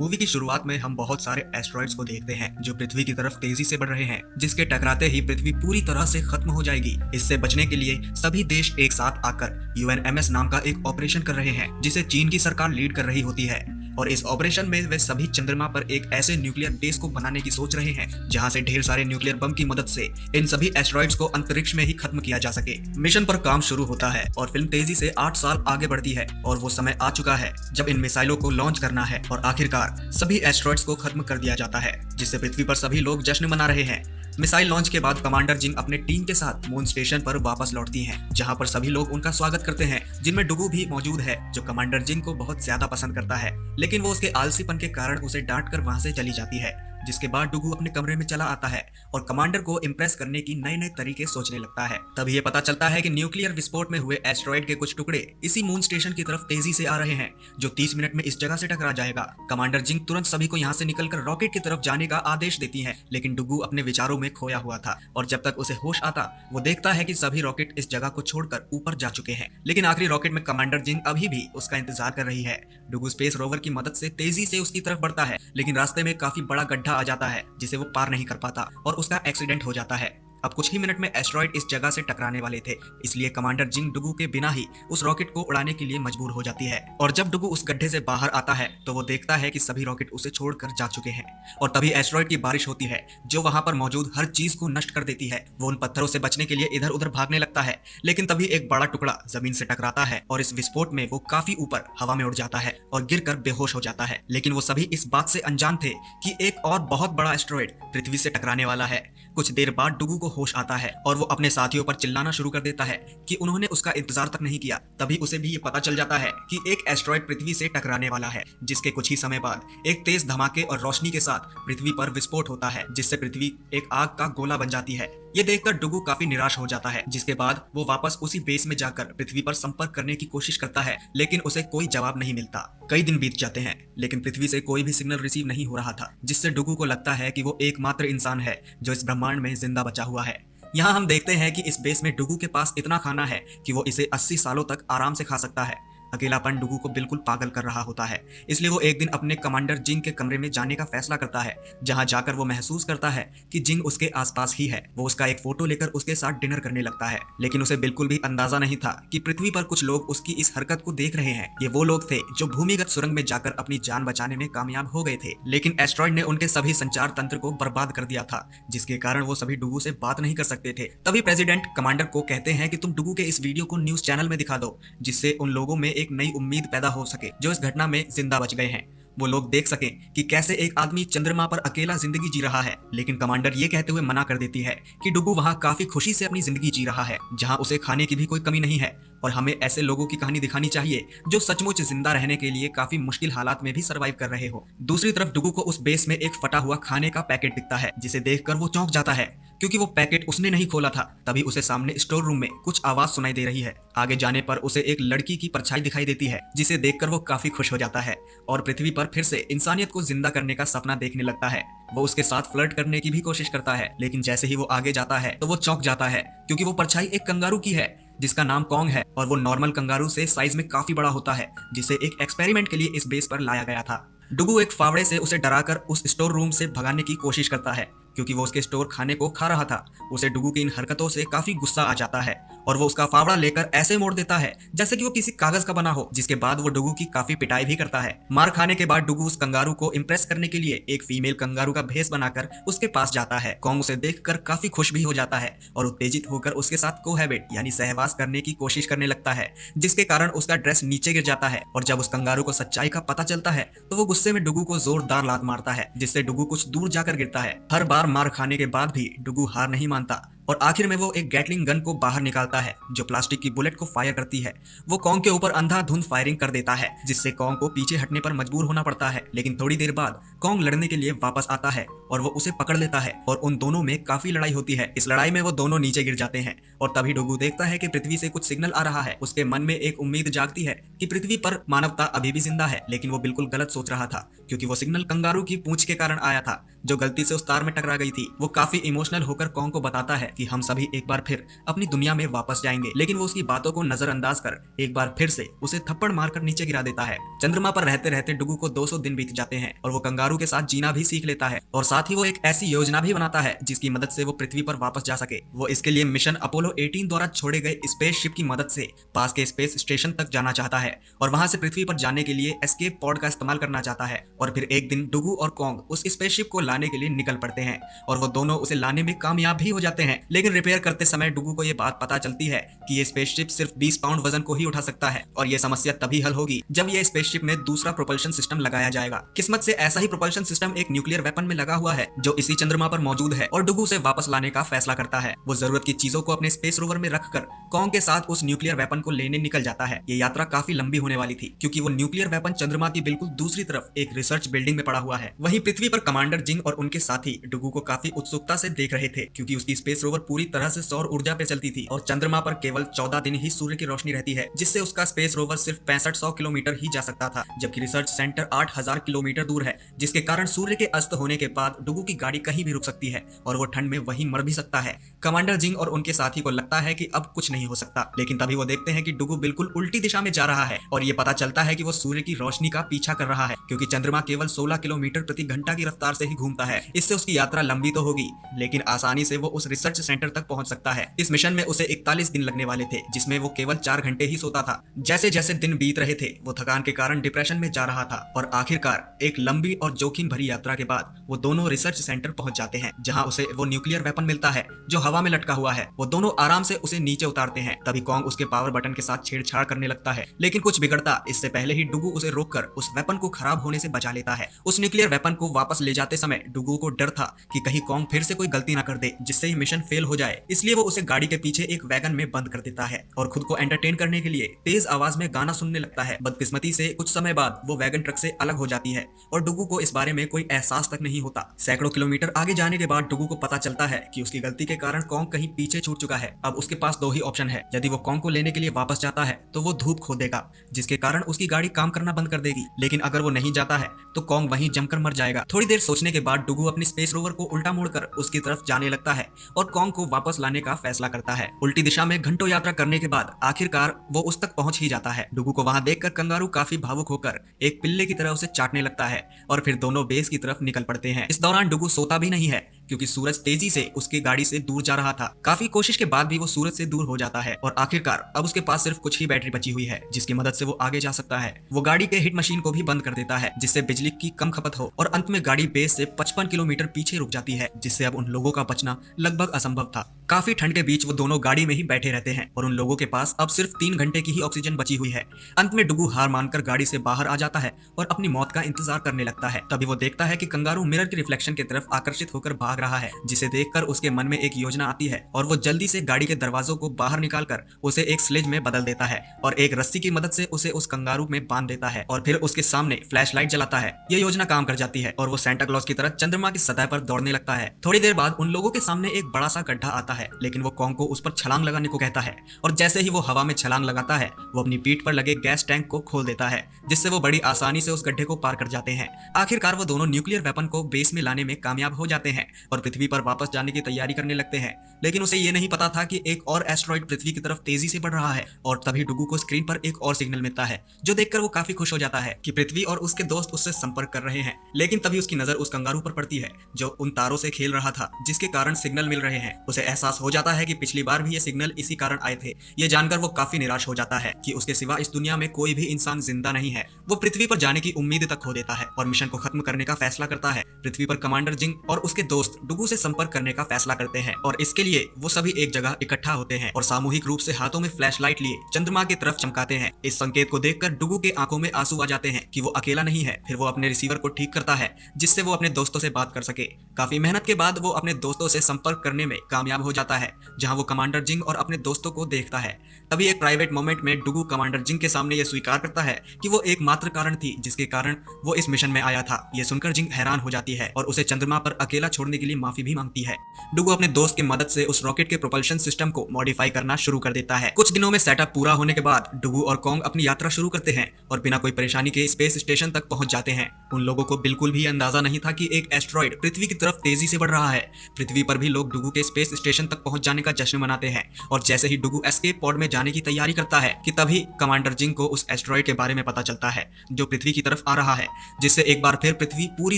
Movie की शुरुआत में हम बहुत सारे एस्ट्रॉइड्स को देखते हैं जो पृथ्वी की तरफ तेजी से बढ़ रहे हैं, जिसके टकराते ही पृथ्वी पूरी तरह से खत्म हो जाएगी। इससे बचने के लिए सभी देश एक साथ आकर यूएनएमएस नाम का एक ऑपरेशन कर रहे हैं, जिसे चीन की सरकार लीड कर रही होती है। और इस ऑपरेशन में वे सभी चंद्रमा पर एक ऐसे न्यूक्लियर बेस को बनाने की सोच रहे हैं जहां से ढेर सारे न्यूक्लियर बम की मदद से इन सभी एस्ट्रॉइड्स को अंतरिक्ष में ही खत्म किया जा सके। मिशन पर काम शुरू होता है और फिल्म तेजी से 8 साल आगे बढ़ती है और वो समय आ चुका है जब इन मिसाइलों को लॉन्च करना है और आखिरकार सभी एस्ट्रॉइड्स को खत्म कर दिया जाता है, जिससे पृथ्वी पर सभी लोग जश्न मना रहे हैं। मिसाइल लॉन्च के बाद कमांडर जिंग अपने टीम के साथ मून स्टेशन पर वापस लौटती हैं, जहां पर सभी लोग उनका स्वागत करते हैं, जिनमें डुगू भी मौजूद है जो कमांडर जिंग को बहुत ज्यादा पसंद करता है, लेकिन वो उसके आलसीपन के कारण उसे डांट कर वहां से चली जाती है। जिसके बाद डुगू अपने कमरे में चला आता है और कमांडर को इम्प्रेस करने की नए नए तरीके सोचने लगता है। तभी ये पता चलता है कि न्यूक्लियर विस्फोट में हुए एस्ट्रॉइड के कुछ टुकड़े इसी मून स्टेशन की तरफ तेजी से आ रहे हैं, जो 30 मिनट में इस जगह से टकरा जाएगा। कमांडर जिंग तुरंत सभी को यहाँ से निकलकर रॉकेट की तरफ जाने का आदेश देती है, लेकिन डुगू अपने विचारों में खोया हुआ था और जब तक उसे होश आता वो देखता है कि सभी रॉकेट इस जगह को छोड़कर ऊपर जा चुके हैं, लेकिन आखिरी रॉकेट में कमांडर जिंग अभी भी उसका इंतजार कर रही है। डुगू स्पेस रोवर की मदद से तेजी से उसकी तरफ बढ़ता है, लेकिन रास्ते में काफी बड़ा गड्ढा आ जाता है जिसे वो पार नहीं कर पाता और उसका एक्सीडेंट हो जाता है। अब कुछ ही मिनट में एस्ट्रॉइड इस जगह से टकराने वाले थे, इसलिए कमांडर जिंग डुगू के बिना ही उस रॉकेट को उड़ाने के लिए मजबूर हो जाती है। और जब डुगू उस गड्ढे से बाहर आता है तो वो देखता है कि सभी रॉकेट उसे छोड़कर जा चुके हैं और तभी एस्ट्रॉइड की बारिश होती है जो वहां पर मौजूद हर चीज को नष्ट कर देती है। वो उन पत्थरों से बचने के लिए इधर उधर भागने लगता है, लेकिन तभी एक बड़ा टुकड़ा जमीन से टकराता है और इस विस्फोट में वो काफी ऊपर हवा में उड़ जाता है और गिरकर बेहोश हो जाता है। लेकिन वो सभी इस बात से अनजान थे कि एक और बहुत बड़ा एस्ट्रॉइड पृथ्वी से टकराने वाला है। कुछ देर बाद डुगू को होश आता है और वो अपने साथियों पर चिल्लाना शुरू कर देता है कि उन्होंने उसका इंतजार तक नहीं किया। तभी उसे भी ये पता चल जाता है कि एक एस्ट्रॉइड पृथ्वी से टकराने वाला है, जिसके कुछ ही समय बाद एक तेज धमाके और रोशनी के साथ पृथ्वी पर विस्फोट होता है, जिससे पृथ्वी एक आग का गोला बन जाती है। ये देखकर डुगू काफी निराश हो जाता है, जिसके बाद वो वापस उसी बेस में जाकर पृथ्वी पर संपर्क करने की कोशिश करता है, लेकिन उसे कोई जवाब नहीं मिलता। कई दिन बीत जाते हैं, लेकिन पृथ्वी से कोई भी सिग्नल रिसीव नहीं हो रहा था, जिससे डुगू को लगता है कि वो एकमात्र इंसान है जो इस ब्रह्मांड में जिंदा बचा हुआ है। यहाँ हम देखते हैं कि इस बेस में डुगू के पास इतना खाना है कि वो इसे 80 सालों तक आराम से खा सकता है। अकेलापन डुगू को बिल्कुल पागल कर रहा होता है, इसलिए वो एक दिन अपने कमांडर जिंग के कमरे में जाने का फैसला करता है, जहां जाकर वो महसूस करता है कि जिंग उसके आसपास ही है। वो उसका एक फोटो लेकर उसके साथ डिनर करने लगता है, लेकिन उसे बिल्कुल भी अंदाजा नहीं था कि पृथ्वी पर कुछ लोग उसकी इस हरकत को देख रहे हैं। ये वो लोग थे जो भूमिगत सुरंग में जाकर अपनी जान बचाने में कामयाब हो गए थे, लेकिन एस्ट्रॉइड ने उनके सभी संचार तंत्र को बर्बाद कर दिया था, जिसके कारण वो सभी डुगू से बात नहीं कर सकते थे। तभी प्रेसिडेंट कमांडर को कहते हैं कि तुम डुगू के इस वीडियो को न्यूज चैनल में दिखा दो, जिससे उन लोगों में एक नई उम्मीद पैदा हो सके जो इस घटना में जिंदा बच गए हैं। वो लोग देख सकें कि कैसे एक आदमी चंद्रमा पर अकेला जिंदगी जी रहा है। लेकिन कमांडर ये कहते हुए मना कर देती है कि डुगू वहां काफी खुशी से अपनी जिंदगी जी रहा है, जहां उसे खाने की भी कोई कमी नहीं है, और हमें ऐसे लोगों की कहानी दिखानी चाहिए जो सचमुच जिंदा रहने के लिए काफी मुश्किल हालात में भी सरवाइव कर रहे हो। दूसरी तरफ डुगू को उस बेस में एक फटा हुआ खाने का पैकेट दिखता है, जिसे देखकर वो चौंक जाता है क्योंकि वो पैकेट उसने नहीं खोला था। तभी उसे सामने स्टोर रूम में कुछ आवाज सुनाई दे रही है। आगे जाने पर उसे एक लड़की की परछाई दिखाई देती है, जिसे देखकर वो काफी खुश हो जाता है और पृथ्वी पर फिर से इंसानियत को जिंदा करने का सपना देखने लगता है। वो उसके साथ फ्लर्ट करने की भी कोशिश करता है, लेकिन जैसे ही वो आगे जाता है तो वो चौंक जाता है क्योंकि वो परछाई एक कंगारू की है जिसका नाम कॉन्ग है और वो नॉर्मल कंगारू से साइज में काफी बड़ा होता है, जिसे एक एक्सपेरिमेंट के लिए इस बेस पर लाया गया था। डुगू एक फावड़े से उसे डराकर उस स्टोर रूम से भगाने की कोशिश करता है क्योंकि वो उसके स्टोर खाने को खा रहा था। उसे डुगू की इन हरकतों से काफी गुस्सा आ जाता है और वो उसका फावड़ा लेकर ऐसे मोड़ देता है जैसे कि वो किसी कागज का बना हो, जिसके बाद वो डुगू की काफी पिटाई भी करता है। मार खाने के बाद डुगू उस कंगारू को इम्प्रेस करने के लिए एक फीमेल कंगारू का भेष बनाकर उसके पास जाता है। कॉन्ग उसे देखकर काफी खुश भी हो जाता है और उत्तेजित होकर उसके साथ कोहैबिट यानी सहवास करने की कोशिश करने लगता है, जिसके कारण उसका ड्रेस नीचे गिर जाता है। और जब उस कंगारू को सच्चाई का पता चलता है तो वो गुस्से में डुगू को जोरदार लात मारता है, जिससे डुगू कुछ दूर जाकर गिरता है। हर बार मार खाने के बाद भी डुगू हार नहीं मानता और आखिर में वो एक गैटलिंग गन को बाहर निकालता है जो प्लास्टिक की बुलेट को फायर करती है। वो कॉन्ग के ऊपर अंधाधुंध फायरिंग कर देता है, जिससे कॉन्ग को पीछे हटने पर मजबूर होना पड़ता है। लेकिन थोड़ी देर बाद कॉन्ग लड़ने के लिए वापस आता है और वो उसे पकड़ लेता है और उन दोनों में काफी लड़ाई होती है। इस लड़ाई में वो दोनों नीचे गिर जाते हैं और तभी डुगू देखता है कि पृथ्वी से कुछ सिग्नल आ रहा है। उसके मन में एक उम्मीद जागती है कि पृथ्वी पर मानवता अभी भी जिंदा है, लेकिन वो बिल्कुल गलत सोच रहा था क्योंकि वो सिग्नल कंगारू की पूंछ के कारण आया था जो गलती से उस तार में टकरा गई थी। वो काफी इमोशनल होकर कॉन्ग को बताता है कि हम सभी एक बार फिर अपनी दुनिया में वापस जाएंगे, लेकिन वो उसकी बातों को नजरअंदाज कर एक बार फिर से उसे थप्पड़ मारकर नीचे गिरा देता है। चंद्रमा पर रहते रहते डुगू को 200 दिन बीत जाते हैं और वो कंगारू के साथ जीना भी सीख लेता है और साथ ही वो एक ऐसी योजना भी बनाता है जिसकी मदद से वो पृथ्वी पर वापस जा सके। वो इसके लिए मिशन अपोलो 18 द्वारा छोड़े गए स्पेसशिप की मदद से पास के स्पेस स्टेशन तक जाना चाहता है और वहां से पृथ्वी पर जाने के लिए एस्केप पॉड का इस्तेमाल करना चाहता है। और फिर एक दिन डुगू और कॉन्ग उस स्पेसशिप को लाने के लिए निकल पड़ते हैं और वो दोनों उसे लाने में कामयाब भी हो जाते हैं। लेकिन रिपेयर करते समय डुगू को ये बात पता चलती है कि ये स्पेसशिप सिर्फ 20 पाउंड वजन को ही उठा सकता है और ये समस्या तभी हल होगी जब ये स्पेसशिप में दूसरा प्रोपल्शन सिस्टम लगाया जाएगा। किस्मत से ऐसा ही प्रोपल्शन सिस्टम एक न्यूक्लियर वेपन में लगा हुआ है जो इसी चंद्रमा पर मौजूद है और डुगू से वापस लाने का फैसला करता है। वो जरूरत की चीजों को अपने स्पेस रोवर में रखकर कॉन्ग के साथ उस न्यूक्लियर वेपन को लेने निकल जाता है। ये यात्रा काफी लंबी होने वाली थी क्योंकि वो न्यूक्लियर वेपन चंद्रमा की बिल्कुल दूसरी तरफ एक रिसर्च बिल्डिंग में पड़ा हुआ है। वहीं पृथ्वी पर कमांडर जिंग और उनके साथी डुगू को काफी उत्सुकता से देख रहे थे क्योंकि उसकी स्पेस रोवर पूरी तरह से सौर ऊर्जा पे चलती थी और चंद्रमा पर केवल 14 दिन ही सूर्य की रोशनी रहती है, जिससे उसका स्पेस रोवर सिर्फ 6500 किलोमीटर ही जा सकता था, जबकि रिसर्च सेंटर 8000 किलोमीटर दूर है, जिसके कारण सूर्य के अस्त होने के बाद डुगू की गाड़ी कहीं भी रुक सकती है और वो ठंड में वहीं मर भी सकता है। कमांडर जिंग और उनके साथी को लगता है कि अब कुछ नहीं हो सकता, लेकिन तभी वो देखते हैं कि डुगू बिल्कुल उल्टी दिशा में जा रहा है और ये पता चलता है कि वो सूर्य की रोशनी का पीछा कर रहा है क्योंकि चंद्रमा केवल 16 किलोमीटर प्रति घंटा की रफ्तार से ही घूमता है। इससे उसकी यात्रा लंबी तो होगी लेकिन आसानी से वो उस रिसर्च सेंटर तक पहुंच सकता है। इस मिशन में उसे 41 दिन लगने वाले थे जिसमें वो केवल 4 घंटे ही सोता था। जैसे जैसे दिन बीत रहे थे वो थकान के कारण डिप्रेशन में जा रहा था और आखिरकार एक लंबी और जोखिम भरी यात्रा के बाद वो दोनों रिसर्च सेंटर पहुंच जाते हैं जहां उसे वो न्यूक्लियर वेपन मिलता है जो हवा में लटका हुआ है। वो दोनों आराम से उसे नीचे उतारते हैं। तभी कॉन्ग उसके पावर बटन के साथ छेड़छाड़ करने लगता है, लेकिन कुछ बिगड़ता इससे पहले ही डुगू उसे रोककर उस वेपन को खराब होने से बचा लेता है। उस न्यूक्लियर वेपन को वापस ले जाते समय डुगू को डर था कि कहीं कॉन्ग फिर से कोई गलती ना कर दे जिससे ये मिशन फेल हो जाए, इसलिए वो उसे गाड़ी के पीछे एक वैगन में बंद कर देता है और खुद को एंटरटेन करने के लिए तेज आवाज में गाना सुनने लगता है। बदकिस्मती से कुछ समय बाद वो वैगन ट्रक से अलग हो जाती है और डुगू को इस बारे में कोई एहसास तक नहीं होता। सैकड़ों किलोमीटर आगे जाने के बाद डुगू को पता चलता है कि उसकी गलती के कारण कॉन्ग कहीं पीछे छूट चुका है। अब उसके पास दो ही ऑप्शन है, यदि वो कॉन्ग को लेने के लिए वापस जाता है तो वो धूप खो देगा जिसके कारण उसकी गाड़ी काम करना बंद कर देगी, लेकिन अगर वो नहीं जाता है तो कॉन्ग वहीं जमकर मर जाएगा। थोड़ी देर सोचने के बाद डुगू अपनी स्पेस रोवर को उल्टा मोड़कर उसकी तरफ जाने लगता है और कॉन्ग को वापस लाने का फैसला करता है। उल्टी दिशा में घंटों यात्रा करने के बाद आखिरकार वो उस तक पहुंच ही जाता है। डुगू को वहां देखकर कंगारू काफी भावुक होकर एक पिल्ले की तरह उसे चाटने लगता है और फिर दोनों बेस की तरफ निकल पड़ते हैं। इस दौरान डुगू सोता भी नहीं है क्योंकि सूरज तेजी से उसकी गाड़ी से दूर जा रहा था। काफी कोशिश के बाद भी वो सूरज से दूर हो जाता है और आखिरकार अब उसके पास सिर्फ कुछ ही बैटरी बची हुई है जिसकी मदद से वो आगे जा सकता है। वो गाड़ी के हिट मशीन को भी बंद कर देता है जिससे बिजली की कम खपत हो और अंत में गाड़ी बेस से 55 किलोमीटर पीछे रुक जाती है, जिससे अब उन लोगों का बचना लगभग असंभव था। काफी ठंड के बीच वो दोनों गाड़ी में ही बैठे रहते हैं और उन लोगों के पास अब सिर्फ 3 घंटे की ही ऑक्सीजन बची हुई है। अंत में डुगू हार मानकर गाड़ी से बाहर आ जाता है और अपनी मौत का इंतजार करने लगता है। तभी वो देखता है कि कंगारू मिरर के रिफ्लेक्शन की तरफ आकर्षित होकर भाग रहा है, जिसे देखकर उसके मन में एक योजना आती है और वो जल्दी से गाड़ी के दरवाजों को बाहर निकालकर उसे एक स्लेज में बदल देता है और एक रस्सी की मदद से उसे उस कंगारू में बांध देता है और फिर उसके सामने फ्लैशलाइट जलाता है। ये योजना काम कर जाती है और वो सेंटा क्लॉज की तरह चंद्रमा की सतह पर दौड़ने लगता है। थोड़ी देर बाद उन लोगों के सामने एक बड़ा सा गड्ढा आता है, लेकिन वो कॉन्ग को उस पर छलांग लगाने को कहता है और जैसे ही वो हवा में छलांग लगाता है वो अपनी पीठ पर लगे गैस टैंक को खोल देता है, जिससे वो बड़ी आसानी से उस गड्ढे को पार कर जाते हैं। आखिरकार वो दोनों न्यूक्लियर वेपन को बेस में लाने में कामयाब हो जाते हैं और पृथ्वी पर वापस जाने की तैयारी करने लगते हैं। लेकिन उसे ये नहीं पता था कि एक और एस्ट्रॉइड पृथ्वी की तरफ तेजी से बढ़ रहा है और तभी डुगू को स्क्रीन पर एक और सिग्नल मिलता है, जो देखकर वो काफी खुश हो जाता है कि पृथ्वी और उसके दोस्त उससे संपर्क कर रहे हैं। लेकिन तभी उसकी नजर उस कंगारू पर पड़ती है जो उन तारों से खेल रहा था जिसके कारण सिग्नल मिल रहे हैं। उसे एहसास हो जाता है कि पिछली बार भी ये सिग्नल इसी कारण आए थे। ये जानकर वो काफी निराश हो जाता है कि उसके सिवा इस दुनिया में कोई भी इंसान जिंदा नहीं है। वो पृथ्वी पर जाने की उम्मीद तक खो देता है और मिशन को खत्म करने का फैसला करता है। पृथ्वी पर कमांडर जिंग और उसके दोस्त डुगू से संपर्क करने का फैसला करते हैं और इसके लिए वो सभी एक जगह इकट्ठा होते हैं और सामूहिक रूप से हाथों में फ्लैशलाइट लिए चंद्रमा की तरफ चमकाते हैं। इस संकेत को देखकर डुगू के आंखों में आंसू आ जाते हैं कि वो अकेला नहीं है। फिर वो अपने रिसीवर को ठीक करता है जिससे वो अपने दोस्तों से बात कर सके। काफी मेहनत के बाद वो अपने दोस्तों से संपर्क करने में कामयाब हो जाता है, जहां वो कमांडर जिंग और अपने दोस्तों को देखता है। तभी एक प्राइवेट मोमेंट में डुगू कमांडर जिंग के सामने ये स्वीकार करता है कि वो एकमात्र कारण थी जिसके कारण वो इस मिशन में आया था। ये सुनकर जिंग हैरान हो जाती है और उसे चंद्रमा पर अकेला छोड़ने के लिए माफी भी मांगती है। डुगू अपने दोस्त की मदद से उस रॉकेट के प्रोपल्शन सिस्टम को मॉडिफाई करना शुरू कर देता है। कुछ दिनों में सेटअप पूरा होने के बाद डुगू और कॉन्ग अपनी यात्रा शुरू करते हैं और बिना कोई परेशानी के स्पेस स्टेशन तक पहुंच जाते हैं। उन लोगों को बिल्कुल भी अंदाजा नहीं था कि एक एस्ट्रॉइड पृथ्वी की तरफ तरफ तेजी से बढ़ रहा है। पृथ्वी पर भी लोग डुगू के स्पेस स्टेशन तक पहुंच जाने का जश्न मनाते हैं और जैसे ही डुगू एस्केप पॉड में जाने की तैयारी करता है कि तभी कमांडर जिंग को उस एस्ट्रॉइड के बारे में पता चलता है जो पृथ्वी की तरफ आ रहा है, जिससे एक बार फिर पृथ्वी पूरी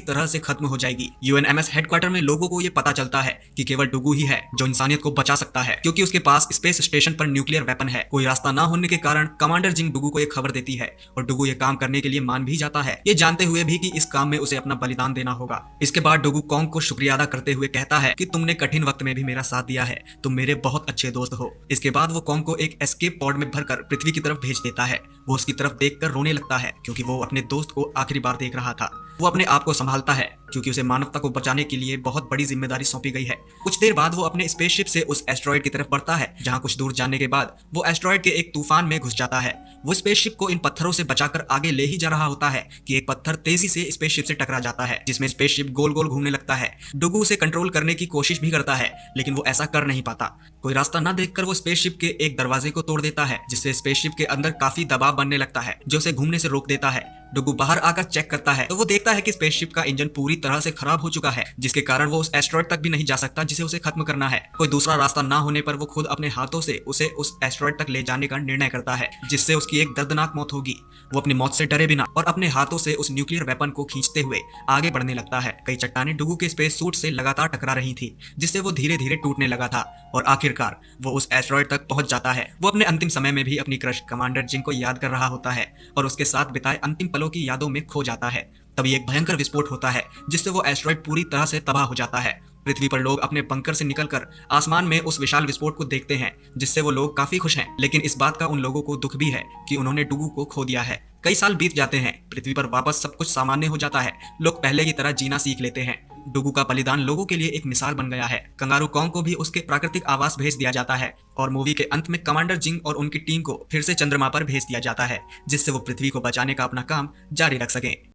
तरह से खत्म हो जाएगी। यूएनएमएस हेडक्वार्टर में लोगों को ये पता चलता है कि केवल डुगू ही है जो इंसानियत को बचा सकता है, क्योंकि उसके पास स्पेस स्टेशन पर न्यूक्लियर वेपन है। कोई रास्ता ना होने के कारण कमांडर जिंग डुगू को एक खबर देती है और डुगू ये काम करने के लिए मान भी जाता है, ये जानते हुए भी कि इस काम में उसे अपना बलिदान देना होगा। इसके बाद डुगू कॉन्ग को शुक्रिया अदा करते हुए कहता है कि तुमने कठिन वक्त में भी मेरा साथ दिया है, तुम मेरे बहुत अच्छे दोस्त हो। इसके बाद वो कॉन्ग को एक एस्केप पॉड में भरकर पृथ्वी की तरफ भेज देता है। वो उसकी तरफ देखकर रोने लगता है क्योंकि वो अपने दोस्त को आखिरी बार देख रहा था। वो अपने आप को संभालता है क्योंकि उसे मानवता को बचाने के लिए बहुत बड़ी जिम्मेदारी सौंपी गई है। कुछ देर बाद वो अपने स्पेसशिप से उस एस्ट्रॉइड की तरफ बढ़ता है, जहां कुछ दूर जाने के बाद वो एस्ट्रॉइड के एक तूफान में घुस जाता है। वो स्पेसशिप को इन पत्थरों से बचाकर आगे ले ही जा रहा होता है कि एक पत्थर तेजी से स्पेसशिप से टकरा जाता है, जिसमें स्पेसशिप गोल गोल घूमने लगता है। डुगू उसे कंट्रोल करने की कोशिश भी करता है, लेकिन वो ऐसा कर नहीं पाता। कोई रास्ता न देखकर वो स्पेसशिप के एक दरवाजे को तोड़ देता है, जिससे स्पेसशिप के अंदर काफी दबाव बनने लगता है जो उसे घूमने से रोक देता है। डुगू बाहर आकर चेक करता है तो वो देखता है कि स्पेसशिप का इंजन पूरी तरह से खराब हो चुका है, जिसके कारण वो उस एस्ट्रॉइड तक भी नहीं जा सकता जिसे उसे खत्म करना है। कोई दूसरा रास्ता ना होने पर वो खुद अपने हाथों से उसे उस एस्ट्रॉइड तक ले जाने का निर्णय करता है, जिससे उसकी एक दर्दनाक मौत होगी। वो अपनी मौत से डरे बिना और अपने हाथों से उस न्यूक्लियर वेपन को खींचते हुए आगे बढ़ने लगता है। कई चट्टानें डुगू के स्पेस सूट से लगातार टकरा रही थी, जिससे वो धीरे धीरे टूटने लगा था और आखिरकार वो उस एस्ट्रॉइड तक पहुंच जाता है। वो अपने अंतिम समय में भी अपनी क्रश कमांडर जिंग को याद कर रहा होता है और उसके साथ बिताए अंतिम पलों की यादों में खो जाता है। तभी एक भयंकर विस्फोट होता है जिससे वो एस्ट्रॉइड पूरी तरह से तबाह हो जाता है। पृथ्वी पर लोग अपने बंकर से निकलकर आसमान में उस विशाल विस्फोट को देखते हैं, जिससे वो लोग काफी खुश हैं, लेकिन इस बात का उन लोगों को दुख भी है कि उन्होंने डुगू को खो दिया है। कई साल बीत जाते हैं, पृथ्वी पर वापस सब कुछ सामान्य हो जाता है। लोग पहले की तरह जीना सीख लेते हैं। डुगू का बलिदान लोगों के लिए एक मिसाल बन गया है। कंगारू कॉन्ग को भी उसके प्राकृतिक आवास भेज दिया जाता है और मूवी के अंत में कमांडर जिंग और उनकी टीम को फिर से चंद्रमा पर भेज दिया जाता है, जिससे वो पृथ्वी को बचाने का अपना काम जारी रख सकें।